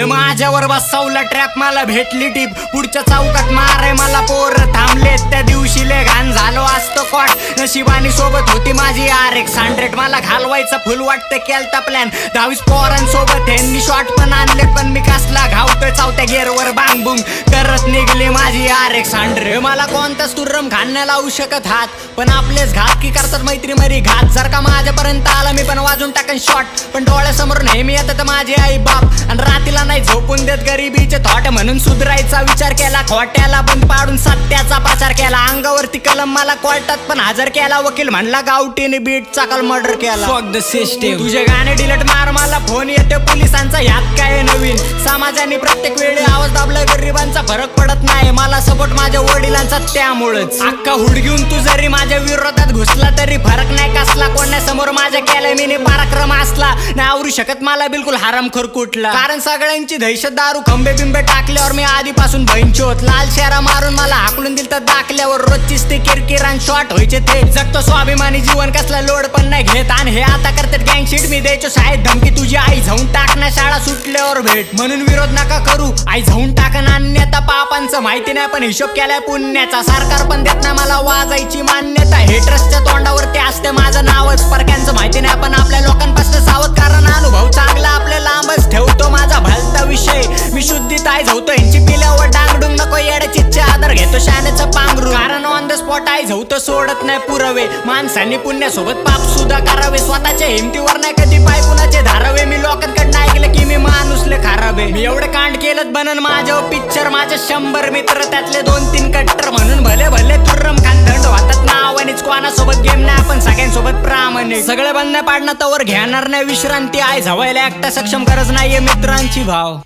माझ्यावर बसवला ट्रॅप, मला भेटली टीप, पुढच्या चौकात मारे मला पोर थांबले, त्या दिवशी ले घाण झालो असतो कॉट, नशिबानी सोबत होती माझी RX-100, मला घालवायचं फुल वाटतं केलता प्लॅन, 22 पोरांसोबत ह्यांनी शॉट पण आणले, पण मी कसला घावतोय चौथ्या गेअरवर बांग बुंग करत निघली माझी RX-100. मला कोणताच तुर्रम खाण्या लावू शकत हात, पण आपलेच घात की करतात मैत्री मरी घात, जर का माझ्यापर्यंत आला मी पण वाजून टाकन शॉट, पण डोळ्यासमोर नेहमी येतात माझे आई बाप, आणि रातीला नाही झोपून देत गरिबीचे थॉट, म्हणून सुधरायचा विचार केला, खोट्याला बंद पाडून सत्याचा प्रचार केला, अंगावरती कलम मला कोर्टात पण हजर केला, वकील म्हणला गावठीने बीटचा काल मर्डर केला. फक द सिस्टीम, तुझे गाणे डिलीट मार, मला फोन येते पोलिसांचा, यात काय नवीन, समाजाने प्रत्येक वेळी आवाज दाबला, गरिबांचा फरक पडत नाही, मला सपोर्ट माझ्या वडिलांचा, त्यामुळेच अख्खा हुड घेऊन तू जरी माझ्या विरोधात घुसला तरी फरक नाही कसला, कोणासमोर माझ्या केलं मी पराक्रम असला नाही आवरू शकत मला बिलकुल हरामखोर कुठला, कारण सगळ्यांची दहशत दारू खंबे बिंबे टाकल्यावर मी आधीपासून भैंचोत, लाल शेरा मारून मला हाकलून दिल तर दाखल्यावर रोजचीच ते किरकिरान शॉट व्हायचे, ते जगतो स्वाभिमानी जीवन कसला लोड पण नाही घेत, आणि हे आता करतात गँगशीट, मी द्यायचो शाळेत धमकी तुझी आई जाऊन टाकण्या शाळा सुटल्यावर भेट, म्हणून विरोध नका करू, आई जाऊन टाकन अन्यता पापांचं माहिती नाही पण हिशोब केलाय पुण्याचा, सरकार पण देत नाही मला वाजायची मान्यता, हेटरसच्या तोंडावरती असते माझं नावच, परक्यांचं माहिती नाही पण आपल्या लोकांपासून सावध, कारण अनुभव चांगला आपल्या लांबच ठेवतो, माझा भलता विषय मी शुद्धीत आई झवतो, यांची पिल्यावर डांगडून नको येड्याची आदर घेतो शाण्याचं पांघरू, कारण ऑन द स्पॉट आई झवतो सोडत नाही पुरावे, माणसांनी पुण्यासोबत पाप सुद्धा करावे, स्वतःच्या हिमतीवर नाही कधी पाय कुणाचे धारावे, मी लोकांकडनं ऐकलं की मी माणूसले खराबे, मी एवढं कांड केलं बनन माझ्यावर पिक्चर, माझे 100 मित्र त्यातले 2-3 कट्टर, म्हणून भले भले तुर्रम खान थंड वाटत नावानीच, कोणासोबत गेम नाही आपण सगळ्यांसोबत प्रामाणिक, सगळे बंद पाडणं तवर घेणार नाही विश्रांती, आई झवायला एकटा सक्षम गरज नाहीये मित्रांची भाव,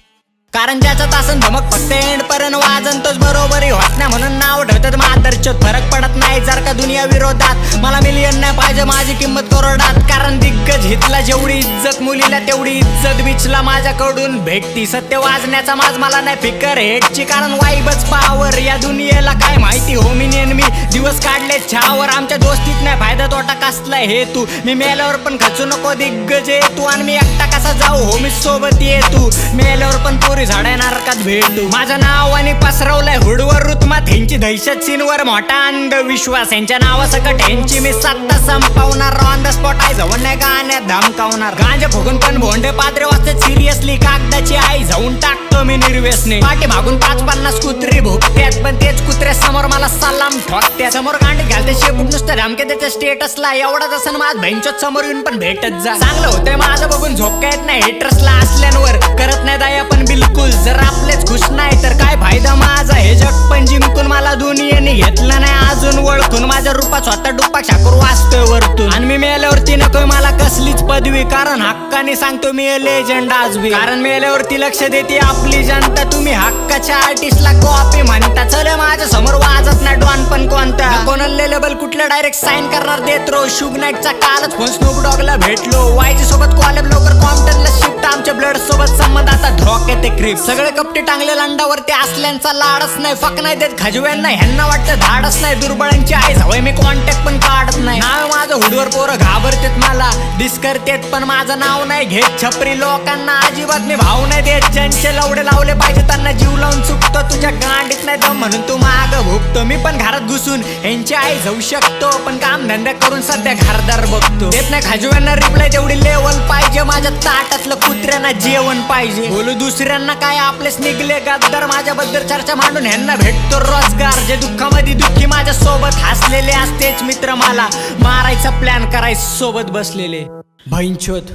कारण ज्याचा तासन धमक फक्त एंड पर्यंत वाजन तोच बरोबरी होत नाही, म्हणून नाव ठेवतात मादरचोत, फरक पडत नाही जर का दुनिया विरोधात, मला मिलियन नाही पाहिजे माझी किंमत करोडात, कारण दिग्गज हितला जेवढी इज्जत मुलीला तेवढी इज्जत बिचला माझ्याकडून भेटती, सत्य वाजण्याचा माज मला नाही फिकर हेटची, कारण वाईबच पावर, या दुनियेला काय माहिती होमिनियन मी दिवस काढले छावर, आमच्या दोस्तीत नाही फायदा तोटा कसला हे तू, मी मेल्यावर पण खचू नको दिग्गज ये तू, आणि मी एकटा कसा जाऊ होमी सोबत ये तू, मेल्यावर पण पोरी झाडा नरकात भेटू, माझं नाव आणि पसरवलंय हुडवर रुतमात, ह्यांची दहशत सीनवर मोठा अंधविश्वास, यांच्या नावासकट ह्यांची मी सत्ता संपवणार, ऑन द स्पॉट आई जाऊन नाही गाण्यात धमकावणार, गांजा फुगून पण भोंडे पात्रे वाजतात सिरियसली, कागदाची आई जाऊन टाकतो मी निर्व्यसने, पाठी मागून 5-50 कुत्री भुकत्यात, पण तेच कुत्र्या समोर मला सलाम ठोकत्यात, समोर गांडीत घालते शेपूट नुसतं धमके त्याच्या स्टेटसला, एवढाच असं माझ भैंचोत समोर येऊन पण भेटत जा, चांगलं होतंय माझं बघून झोपका येत नाही, हेटर्सला असल्यांवर करत नाही दया पण बिलकुल, जर आपलेच खुश नाही तर काय फायदा माझा, हे जग पण जिंकून मला दुनियेने घेतलं नाही अजून ओळखून, माझ्या रूपात स्वतः डुप्पा शाकूर वाचतोय वरतून, आणि मी मेल्यावरती नकोय मला कसलीच पदवी, कारण हक्काने सांगतो मी लेजंड आजबी, कारण मेल्यावरती लक्ष देते आपली जनता, तुम्ही हक्काच्या आर्टिस्टला कॉपी म्हणता, चल माझ्या समोर वाजत नाही डॉन पण कोणता, कोणाला लेबल कुठलं डायरेक्ट साइन करणार देत रो, शुग नाईटचा कालच फोन स्नूप डॉगला भेटलो, वायजी सोबत कॉलेब लवकर कॉम्प्टनला शिफ्ट, आमच्या ब्लड सोबत संबंध आता धोक्यात ते क्रिप, सगळे कपटे टांगले लांडावरती असल्यांचा लाडच नाही, फक नाही देत खजव्यांना, ह्यांना वाटतं धाडच नाही, दुर्बळांची आई हवय मी कॉन्टॅक्ट पण काढत नाही, नाव माझं हुडवर पोरं घाबरतेत मला डिस करतेत, पण माझं नाव नाही घेत छपरी लोकांना अजिबात मी भाव नाही देत, ज्यांचे लवडे लावले पाहिजे त्यांना जीव लावून चुकतो, तुझ्या गांडीत नाही दम म्हणून तू माग भुकतो, मी पण घरात घुसून यांची आई जाऊ शकतो, पण काम धंदा करून सध्या घरदार बघतो, देत नाही खजव्यांना रिप्लाय तेवढी लेवल पाहिजे, माझ्या ताटातलं कुत्र्यांना जेवण पाहिजे, बोलू दुसऱ्यांना काय आपलेच निघले गद्दार, माझ्याबद्दल चर्चा मांडून ह्यांना भेटतो रोजगार, जे दुःखामध्ये दुःखी माझ्या सोबत हसलेले असतेच मित्र, मला मारायचा प्लॅन करायचं सोबत बसलेले भैंचोत,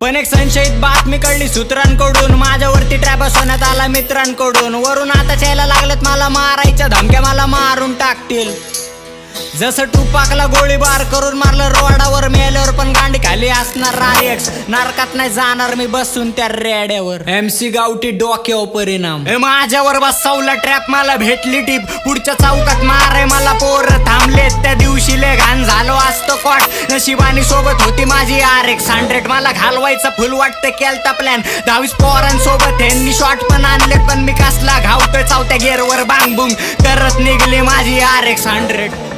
पण एक संशयित बातमी कळली सूत्रांकडून, माझ्यावरती ट्रॅप बसवण्यात आला मित्रांकडून, वरून आता यायला लागलेत मला मारायच्या धमक्या, मला मारून टाकतील, जसं टुपाकला गोळीबार करून मारलं रोडावर, मेल्यावर पण गांडी खाली असणार RX, नरकात नाही जाणार मी बसून त्या रेड्यावर, MC गावठी डोक्यावर परिणाम, माझ्यावर बसवला ट्रॅप, मला भेटली टीप, पुढच्या चौकात मारे मला पोर थांबले, त्या दिवशी ले घाण झालो असतो कॉट, नशिबानी सोबत होती माझी RX-100, मला घालवायचं फुल वाटतं केलता प्लॅन, 22 पोरांसोबत ह्यांनी शॉट पण आणले, पण मी कसला घावतोय चौथ्या गेअरवर बांग बुंग करत निघली माझी RX-100.